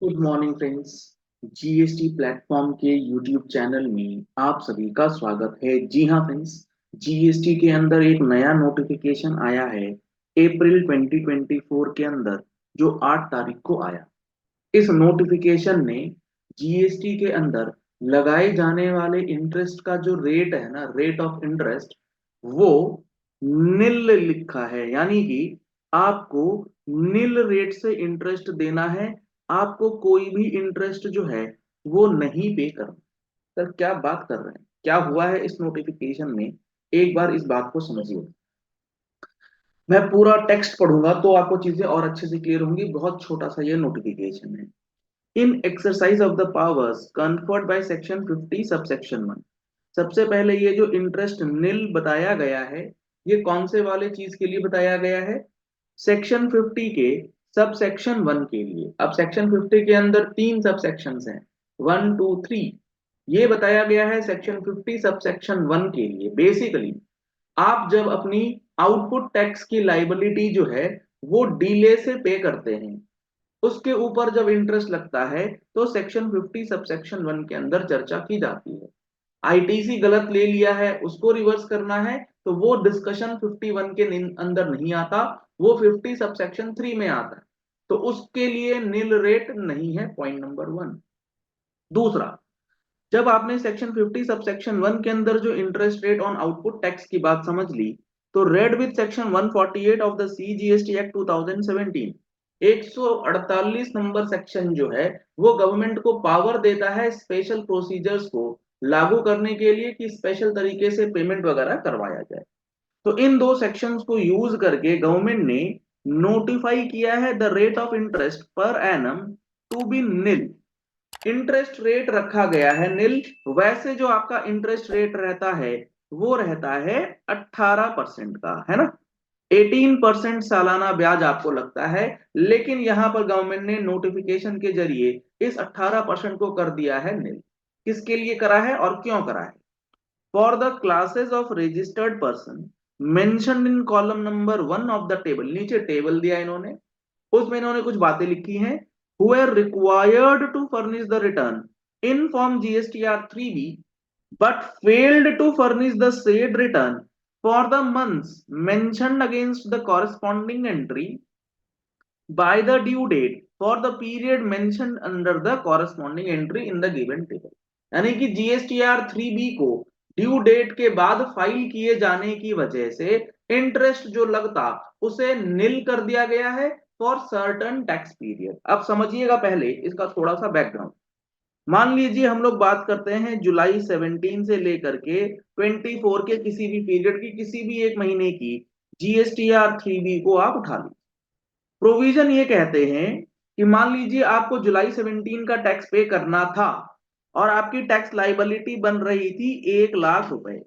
Good morning friends. GST platform के YouTube channel में आप सभी का स्वागत है। जी हाँ फ्रेंड्स, जीएसटी के अंदर एक नया नोटिफिकेशन आया है अप्रैल 2024 के अंदर, जो 8 तारीख को आया। इस नोटिफिकेशन ने जीएसटी के अंदर लगाए जाने वाले इंटरेस्ट का जो रेट है ना, रेट ऑफ इंटरेस्ट, वो निल लिखा है। यानी कि आपको निल रेट से इंटरेस्ट देना है। आपको कोई भी इंटरेस्ट जो है वो नहीं पे करना। सर क्या बात कर रहे हैं, क्या हुआ है इस नोटिफिकेशन में, एक बार इस बात को समझिए। मैं पूरा टेक्स्ट पढ़ूंगा तो आपको चीजें और अच्छे से क्लियर होंगी। बहुत छोटा सा ये नोटिफिकेशन है। In exercise of the powers conferred by section 50 subsection 1। सबसे पहले ये जो इंटरेस्ट निल बताया गया है, ये कौन से वाले चीज के लिए बताया गया है? सेक्शन 50 के सब सेक्शन 1 के लिए। अब सेक्शन 50 के अंदर तीन सब सेक्शन हैं, 1 2 3। ये बताया गया है सेक्शन 50 सब सेक्शन 1 के लिए। बेसिकली आप जब अपनी आउटपुट टैक्स की लाइबिलिटी जो है वो डिले से पे करते हैं, उसके ऊपर जब इंटरेस्ट लगता है तो सेक्शन 50 सबसेक्शन 1 के अंदर चर्चा की जाती है। आईटीसी गलत ले लिया है, उसको रिवर्स करना है तो वो डिस्कशन 51 के अंदर नहीं आता, वो 50 सबसेक्शन 3 में आता है। तो उसके लिए नील रेट नहीं है, पॉइंट नंबर 1। दूसरा, जब आपने सेक्शन 50 सबसेक्शन 1 के अंदर जो interest rate on output tax की बात समझ ली, तो read with section 148 of the CGST act 2017, 148 number section जो है वो गवर्नमेंट को पावर देता है स्पेशल प्रोसीजर्स को लागू करने के लिए कि स्पेशल तरीके से पेमेंट वगैरह करवाया जाए। तो इन दो सेक्शंस को यूज करके गवर्नमेंट ने नोटिफाई किया है द रेट ऑफ इंटरेस्ट पर एनम to be nil. Interest rate रखा गया है निल। वैसे जो आपका इंटरेस्ट रेट रहता है वो रहता है 18% का, है ना। 18% सालाना ब्याज आपको लगता है। लेकिन यहां पर गवर्नमेंट ने नोटिफिकेशन के जरिए इस 18% को कर दिया है निल। किसके लिए करा है और क्यों करा है? For the classes of registered person mentioned in column number 1 of the table. नीचे टेबल दिया इन्होंने, उसमें इन्होंने कुछ बातें लिखी हैं। Who are required to furnish the return in form GSTR 3B but failed to furnish the said return for the months mentioned against the corresponding entry by the due date for the period mentioned under the corresponding entry in the given table। यानी कि GSTR 3B को due date के बाद file किए जाने की वजह से इंटरेस्ट जो लगता उसे निल कर दिया गया है फॉर सर्टन टैक्स पीरियड। अब समझिएगा पहले इसका थोड़ा सा बैकग्राउंड। मान लीजिए हम लोग बात करते हैं जुलाई 17 से लेकर के 24 के किसी भी पीरियड की किसी भी एक महीने की जीएसटीआर 3B को आप उठा लीजिए। प्रोविजन ये कहते हैं कि मान लीजिए आपको जुलाई 17 का टैक्स पे करना था और आपकी टैक्स लाइबिलिटी बन रही थी 1 लाख रुपए।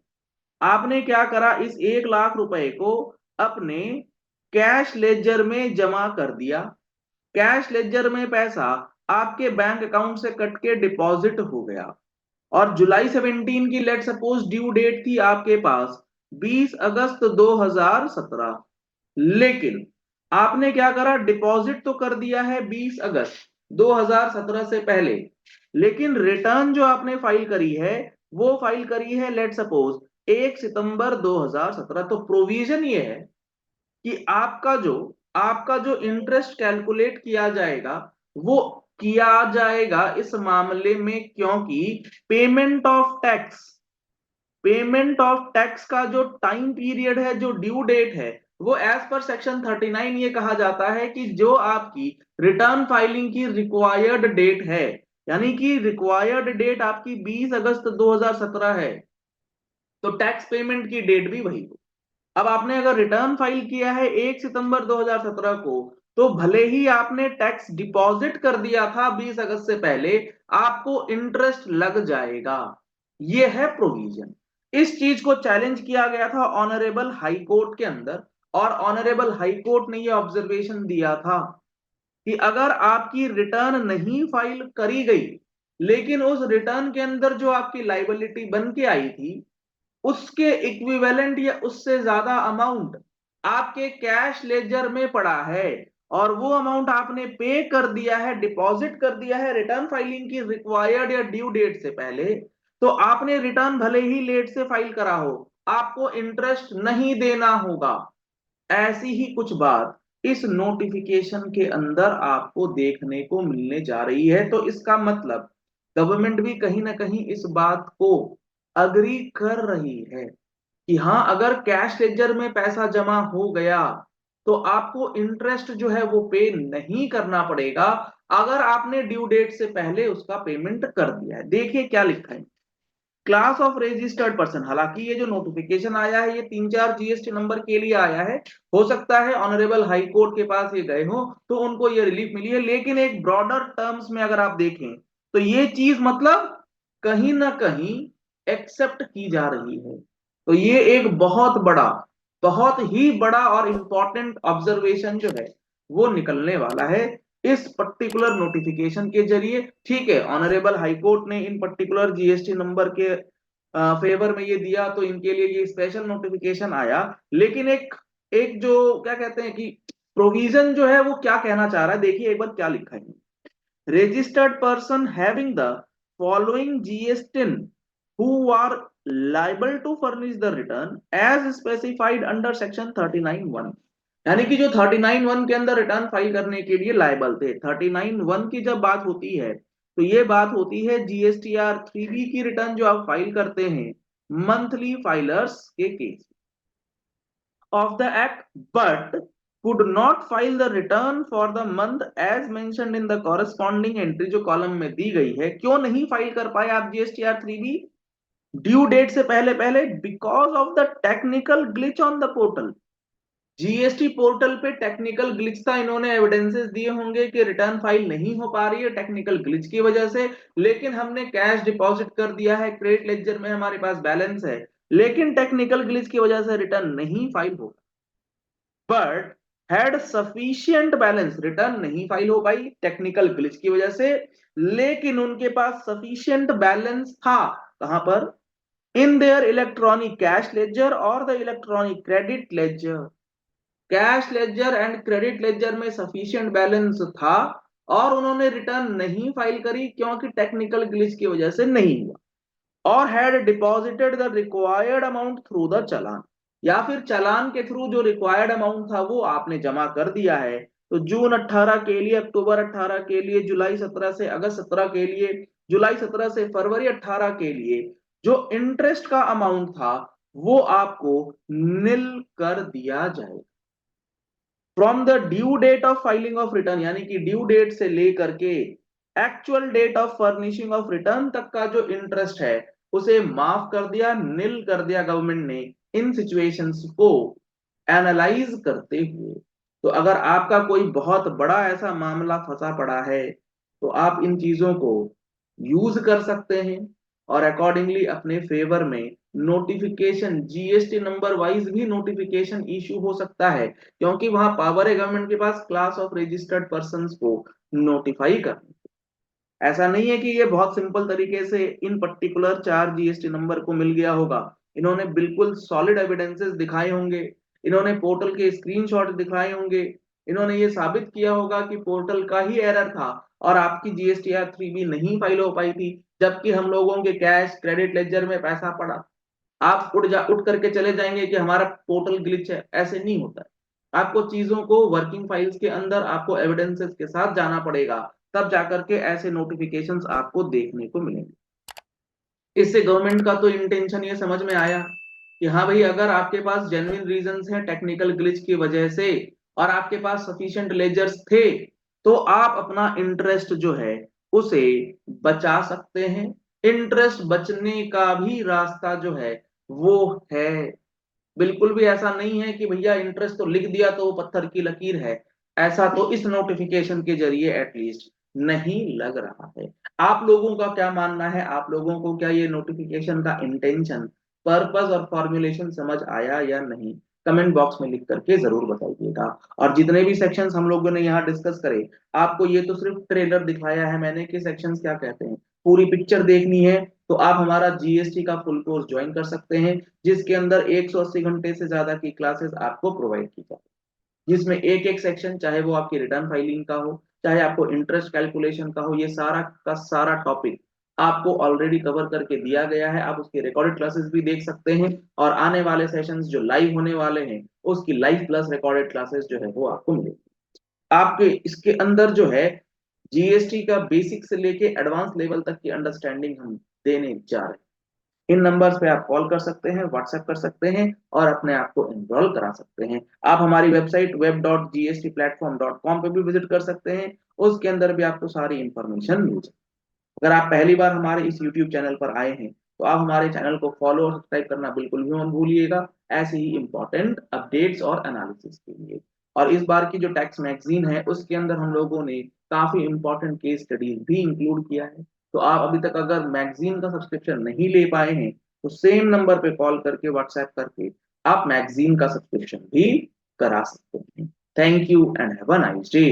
आपने क्या करा, इस 1 लाख रुपए को अपने कैश लेजर में जमा कर दिया। कैश लेजर में पैसा आपके बैंक अकाउंट से कट के डिपॉजिट हो गया। और जुलाई 17 की लेट सपोज ड्यू डेट थी आपके पास 20 अगस्त 2017। लेकिन आपने क्या करा, डिपॉजिट तो कर दिया है 20 अगस्त 2017 से पहले, लेकिन रिटर्न जो आपने फाइल करी है वो फाइल करी है लेट सपोज 1 सितंबर 2017। तो प्रोविजन ये है कि आपका जो इंटरेस्ट कैलकुलेट किया जाएगा वो किया जाएगा इस मामले में, क्योंकि पेमेंट ऑफ टैक्स का जो टाइम पीरियड है, जो ड्यू डेट है, वो एज पर सेक्शन 39 ये कहा जाता है कि जो आपकी रिटर्न फाइलिंग की रिक्वायर्ड डेट है, यानी कि रिक्वायर्ड डेट आपकी 20 अगस्त 2017 है, तो टैक्स पेमेंट की डेट भी वही हो। अब आपने अगर रिटर्न फाइल किया है 1 सितंबर 2017 को, तो भले ही आपने टैक्स डिपॉजिट कर दिया था 20 अगस्त से पहले, आपको इंटरेस्ट लग जाएगा। यह है प्रोविजन। इस चीज को चैलेंज किया गया था ऑनरेबल हाई कोर्ट के अंदर, और ऑनरेबल हाई कोर्ट ने यह ऑब्जर्वेशन दिया था कि अगर आपकी रिटर्न नहीं फाइल करी गई, लेकिन उस रिटर्न के अंदर जो आपकी लाइबिलिटी बन के आई थी उसके इक्विवेलेंट या उससे ज्यादा अमाउंट आपके कैश लेजर में पड़ा है, और वो अमाउंट आपने पे कर दिया है, डिपॉजिट कर दिया है रिटर्न फाइलिंग की रिक्वायर्ड या ड्यू डेट से पहले, तो आपने रिटर्न भले ही लेट से फाइल करा हो, आपको इंटरेस्ट नहीं देना होगा। ऐसी ही कुछ बात इस नोटिफिकेशन के अंदर आपको देखने को मिलने जा रही है। तो इसका मतलब गवर्नमेंट भी कहीं ना कहीं इस बात को अग्री कर रही है कि हाँ, अगर कैश लेजर में पैसा जमा हो गया तो आपको इंटरेस्ट जो है वो पे नहीं करना पड़ेगा, अगर आपने ड्यू डेट से पहले उसका पेमेंट कर दिया है। देखिए क्या लिखा है, क्लास ऑफ रजिस्टर्ड पर्सन। हालांकि ये जो नोटिफिकेशन आया है ये 3-4 जीएसटी नंबर के लिए आया है, हो सकता है ऑनरेबल हाई कोर्ट के पास ये गए हो तो उनको ये रिलीफ मिली है, लेकिन एक ब्रॉडर टर्म्स में अगर आप देखें तो ये चीज मतलब कहीं ना कहीं एक्सेप्ट की जा रही है। तो ये एक बहुत ही बड़ा और इंपॉर्टेंट ऑब्जर्वेशन जो है वो निकलने वाला है इस पर्टिकुलर नोटिफिकेशन के जरिए। ठीक है, ऑनरेबल हाई कोर्ट ने इन पर्टिकुलर जीएसटी नंबर के फेवर में ये दिया तो इनके लिए ये स्पेशल नोटिफिकेशन आया, लेकिन एक एक जो क्या कहते हैं कि प्रोविजन जो है वो क्या कहना चाह रहा है, देखिए एक बार क्या लिखा है। registered person having the following GSTIN who are liable to furnish the return as specified under section 39(1)। यानी कि जो 39(1) के अंदर रिटर्न फाइल करने के लिए लायबल थे। 39(1) की जब बात होती है तो ये बात होती है जीएसटीआर 3B की रिटर्न जो आप फाइल करते हैं मंथली फाइलर्स के case of the act, but could not file the return for the month as mentioned in the corresponding entry। जो कॉलम में दी गई है, क्यों नहीं फाइल कर पाए आप जीएसटीआर 3B ड्यू डेट से पहले पहले? Because of the technical glitch on the portal. GST portal पे टेक्निकल ग्लिच था, इन्होंने एविडेंसेस दिए होंगे कि रिटर्न फाइल नहीं हो पा रही है टेक्निकल ग्लिच की वजह से, लेकिन हमने कैश डिपॉजिट कर दिया है, क्रेडिट लेजर में हमारे पास बैलेंस है, लेकिन टेक्निकल ग्लिच की वजह से रिटर्न नहीं फाइल हो, but had sufficient balance. Return नहीं फाइल हो पाई टेक्निकल ग्लिच की वजह से, लेकिन उनके पास सफिशिएंट बैलेंस था। कहां पर? In their electronic cash ledger और the electronic credit ledger. Cash ledger and credit ledger में सफिशिएंट बैलेंस था और उन्होंने रिटर्न नहीं फाइल करी क्योंकि टेक्निकल ग्लिच की वजह से नहीं हुआ, और had deposited the required amount through the challan, या फिर चालान के थ्रू जो रिक्वायर्ड अमाउंट था वो आपने जमा कर दिया है। तो जून 18 के लिए, अक्टूबर 18 के लिए, जुलाई 17 से अगस्त 17 के लिए, जुलाई 17 से फरवरी 18 के लिए जो इंटरेस्ट का अमाउंट था वो आपको निल कर दिया जाएगा from the due date of filing of return. यानी कि ड्यू डेट से लेकर के actual date of furnishing of return तक का जो इंटरेस्ट है उसे माफ कर दिया, निल कर दिया गवर्नमेंट ने इन सिचुएशंस को एनालाइज करते हुए। तो अगर आपका कोई बहुत बड़ा ऐसा मामला फंसा पड़ा है तो आप इन चीजों को यूज कर सकते हैं और अकॉर्डिंगली अपने फेवर में नोटिफिकेशन जीएसटी नंबर वाइज भी नोटिफिकेशन इशू हो सकता है, क्योंकि वहां पावर है गवर्नमेंट के पास क्लास ऑफ रजिस्टर्ड पर्संस को नोटिफाई करने। ऐसा नहीं है कि ये बहुत सिंपल तरीके से इन पर्टिकुलर 4 जीएसटी नंबर को मिल गया होगा, इन्होंने बिल्कुल सॉलिड एविडेंसेस दिखाए होंगे, इन्होंने पोर्टल के स्क्रीनशॉट दिखाए होंगे, इन्होंने ये साबित किया होगा कि पोर्टल का ही एरर था और आपकी जीएसटीआर 3B नहीं फाइल हो पाई थी, जबकि हम लोगों के कैश क्रेडिट लेजर में पैसा पड़ा। आप उठ करके चले जाएंगे कि हमारा पोर्टल ग्लिच है, ऐसे नहीं होता है। आपको चीजों को वर्किंग फाइल्स के अंदर आपको एविडेंसेस के साथ जाना पड़ेगा, तब जाकर के ऐसे नोटिफिकेशंस आपको देखने को मिलेंगे। इससे गवर्नमेंट का तो इंटेंशन ये समझ में आया कि हाँ भाई, अगर आपके पास जेन्युइन रीजंस हैं टेक्निकल ग्लिच की वजह से और आपके पास सफिशिएंट लेजर्स थे तो आप अपना इंटरेस्ट जो है उसे बचा सकते हैं। इंटरेस्ट बचने का भी रास्ता जो है वो है। बिल्कुल भी ऐसा नहीं है कि भैया इंटरेस्ट तो लिख दिया तो वो पत्थर की लकीर है, ऐसा तो इस नोटिफिकेशन के जरिए एटलीस्ट नहीं लग रहा है। आप लोगों का क्या मानना है? आप लोगों को क्या ये नोटिफिकेशन का इंटेंशन, पर्पस और फॉर्मुलेशन समझ आया या नहीं? कमेंट बॉक्स में लिख करके जरूर बताइएगा। और जितने भी सेक्शंस हम लोगों ने यहाँ डिस्कस करे, आपको ये तो सिर्फ ट्रेलर दिखाया है मैंने कि सेक्शंस क्या कहते हैं। पूरी पिक्चर देखनी है तो आप हमारा जीएसटी का फुल कोर्स ज्वाइन कर सकते हैं, जिसके अंदर 180 घंटे से ज्यादा की क्लासेस आपको प्रोवाइड की जाती है। जिसमें एक एक सेक्शन, चाहे वो आपकी रिटर्न फाइलिंग का हो, चाहे आपको इंटरेस्ट कैलकुलेशन का हो, ये सारा का सारा टॉपिक आपको ऑलरेडी कवर करके दिया गया है। आप उसके रिकॉर्डेड क्लासेस भी देख सकते हैं, और आने वाले सेशंस जो लाइव होने वाले हैं उसकी लाइव प्लस रिकॉर्डेड क्लासेस जो है वो आपको मिलेगी। आपके इसके अंदर जो है जीएसटी का बेसिक से लेके एडवांस लेवल तक की अंडरस्टैंडिंग हम देने जा रहे हैं। इन नंबर्स पे आप कॉल कर सकते हैं, व्हाट्सएप कर सकते हैं, और अपने आप को एनरोल करा सकते हैं। आप हमारी वेबसाइट web.gstplatform.com पे भी विजिट कर सकते हैं, उसके अंदर भी आपको सारी इंफॉर्मेशन मिल जाए। अगर आप पहली बार हमारे इस यूट्यूब चैनल पर आए हैं तो आप हमारे चैनल को फॉलो और सब्सक्राइब करना बिल्कुल भी मत भूलिएगा, ऐसे ही इंपॉर्टेंट अपडेट्स और एनालिसिस के लिए। और इस बार की जो टैक्स मैगजीन है उसके अंदर हम लोगों ने काफी इंपॉर्टेंट केस स्टडीज भी इंक्लूड किया है। तो आप अभी तक अगर मैगजीन का सब्सक्रिप्शन नहीं ले पाए हैं तो सेम नंबर पे कॉल करके, व्हाट्सएप करके आप मैगजीन का सब्सक्रिप्शन भी करा सकते हैं। Thank you and have a nice day.